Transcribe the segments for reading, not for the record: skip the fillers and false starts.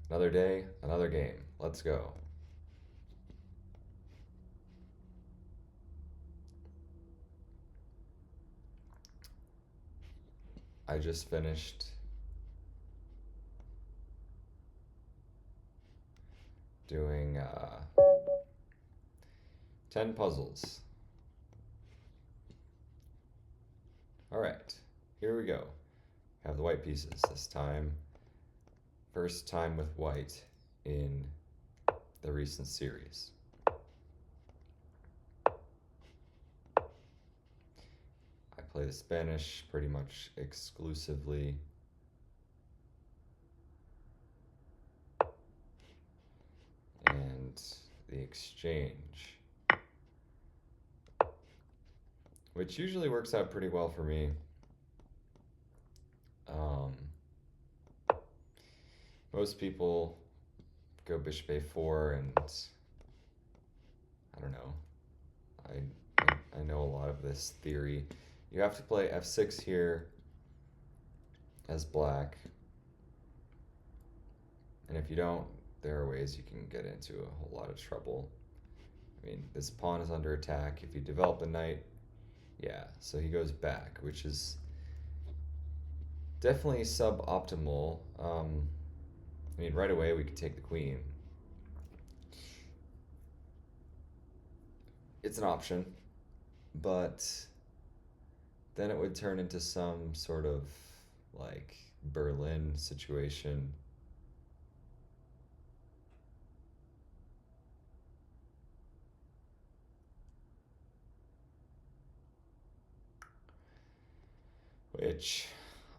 Another day, another game. Let's go. I just finished doing 10 puzzles. All right, here we go. Have the white pieces this time. First time with white in the recent series. I play the Spanish pretty much exclusively. And the exchange, which usually works out pretty well for me. Um, most people go bishop a4, and I don't know. I know a lot of this theory. You have to play f6 here as black, and if you don't, there are ways you can get into a whole lot of trouble. I mean, this pawn is under attack. If you develop the knight, yeah, so he goes back, which is definitely suboptimal. I mean, right away we could take the queen. It's an option, but then it would turn into some sort of like Berlin situation. Which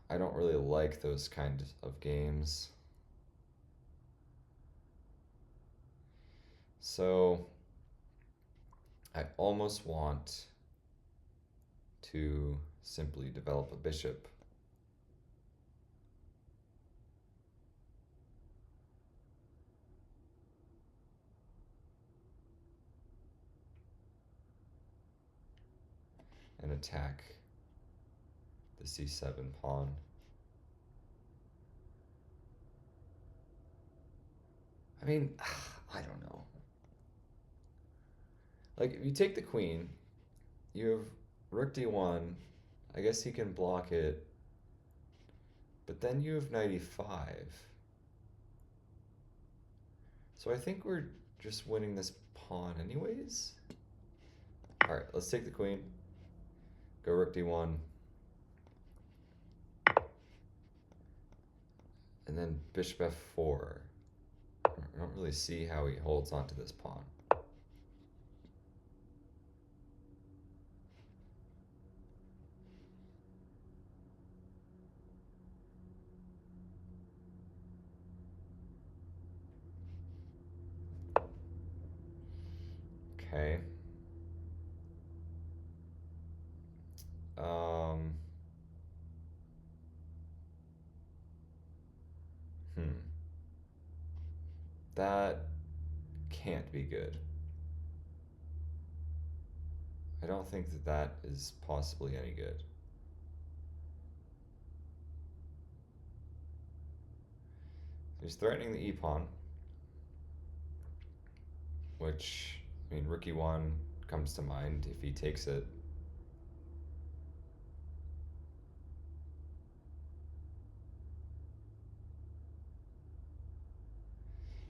I don't really like those kind of games. So I almost want to simply develop a bishop. And attack the c7 pawn. I mean, I don't know. Like, if you take the queen, you have rook d1. I guess he can block it. But then you have knight e5. So I think we're just winning this pawn anyways. All right, let's take the queen. Go rook d1. And then bishop f4. I don't really see how he holds onto this pawn. Okay. Um, hmm. That can't be good. I don't think that that is possibly any good. He's threatening the e-pawn, which, I mean, rook e1 comes to mind if he takes it.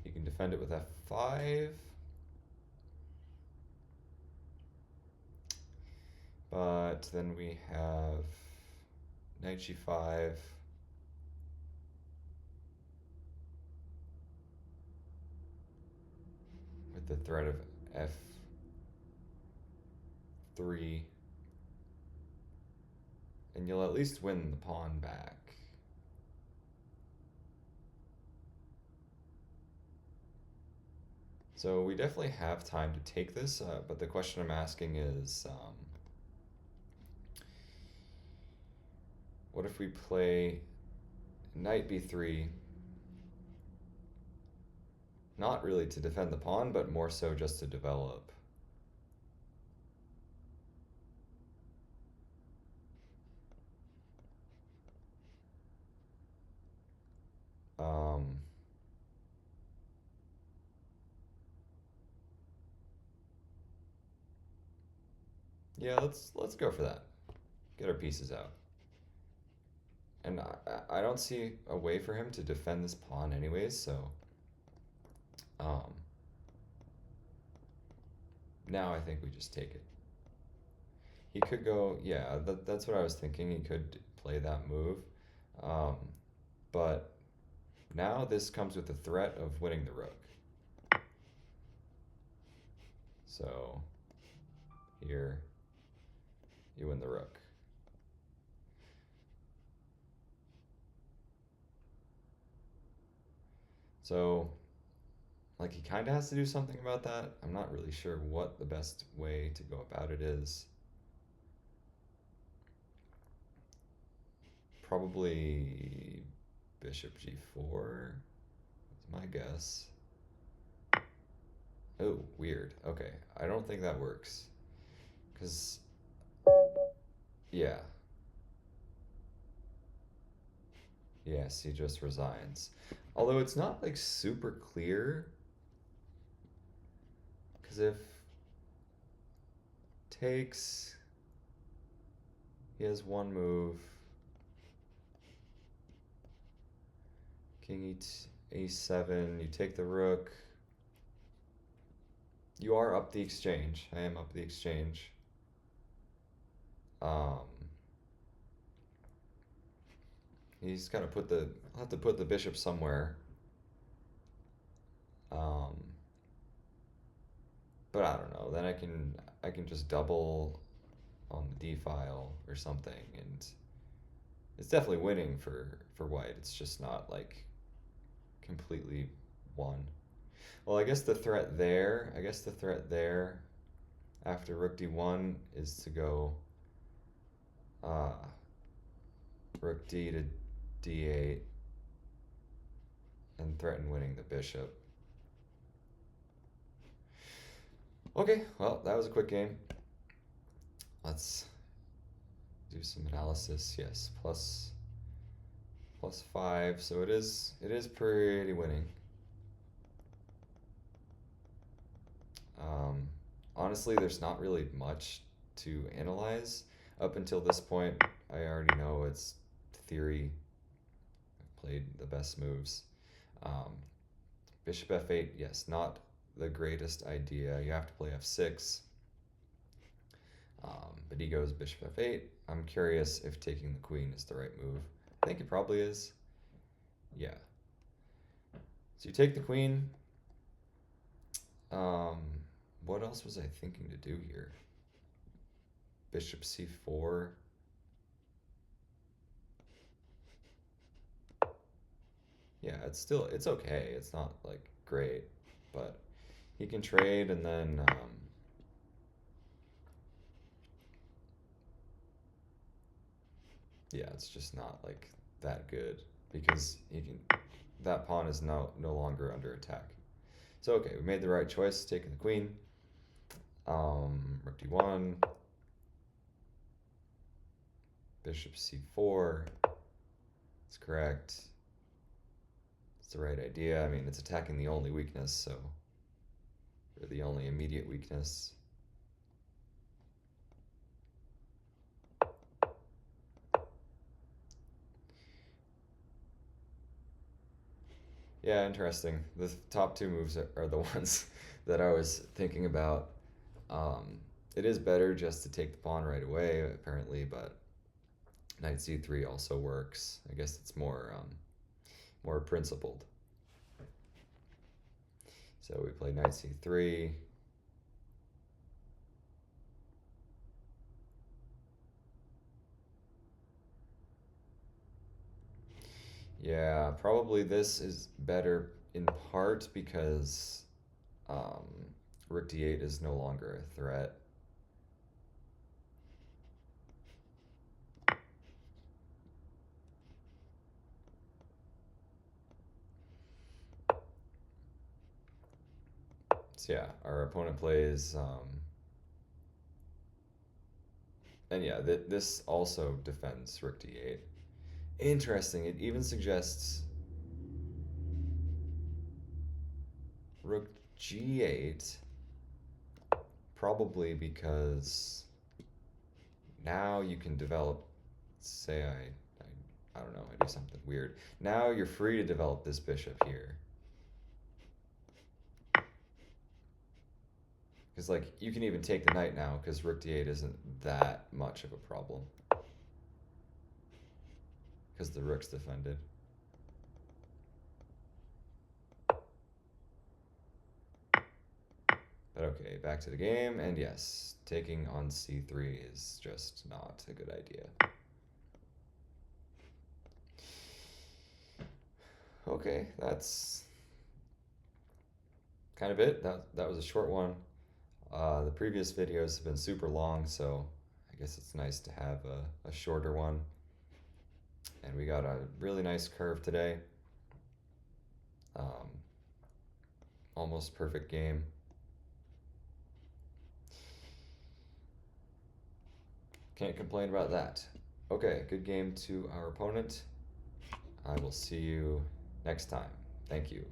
You can defend it with f5. But then we have knight g5. With the threat of f3. And you'll at least win the pawn back. So we definitely have time to take this, but the question I'm asking is, what if we play knight b3, not really to defend the pawn, but more so just to develop? Um, Yeah, let's go for that. Get our pieces out. And I don't see a way for him to defend this pawn anyways, so um, now I think we just take it. He could go, yeah, that's what I was thinking. He could play that move. Um, but now this comes with the threat of winning the rook. So here you win the rook. So, like, he kind of has to do something about that. I'm not really sure what the best way to go about it is. Probably bishop g4 is my guess. Oh, weird. Okay, I don't think that works. Because, yeah. Yes, he just resigns. Although it's not, like, super clear. Because if takes, he has one move. King a7, you take the rook. You are up the exchange. I am up the exchange. Um, he's got to put the. I'll have to put the bishop somewhere. Um, but I don't know. Then I can just double on the d file or something, and it's definitely winning for white. It's just not like completely won. Well, I guess the threat there. I guess the threat there after rook d1 is to go uh, rook d to d8 and threaten winning the bishop. Okay, well, that was a quick game. Let's do some analysis. Yes, plus 5, so it is pretty winning. Honestly, there's not really much to analyze. Up until this point, I already know it's theory. I've played the best moves. Um, Bishop f8, yes, not the greatest idea. You have to play f6. But he goes bishop f8. I'm curious if taking the queen is the right move. I think it probably is. Yeah. So you take the queen. What else was I thinking to do here? Bishop c4. Yeah, it's okay. It's not like great, but he can trade and then yeah, it's just not like that good because he can that pawn is no longer under attack. So okay, we made the right choice, taking the queen. Rook d1, bishop c4. It's correct. It's the right idea. I mean, it's attacking the only weakness, so or the only immediate weakness. Yeah, interesting. The top two moves are the ones that I was thinking about. It is better just to take the pawn right away, apparently, but knight c3 also works. I guess it's more principled. So we play knight c3. Yeah, probably this is better in part because um, rook d8 is no longer a threat. So yeah, our opponent plays, and yeah, this also defends rook d8. Interesting, it even suggests rook g8, probably because now you can develop, say I don't know, I do something weird. Now you're free to develop this bishop here. Because, like, you can even take the knight now, because rook d8 isn't that much of a problem. Because the rook's defended. But okay, back to the game, and yes, taking on c3 is just not a good idea. Okay, that's kind of it. That was a short one. The previous videos have been super long, so I guess it's nice to have a shorter one. And we got a really nice curve today. Almost perfect game. Can't complain about that. Okay, good game to our opponent. I will see you next time. Thank you.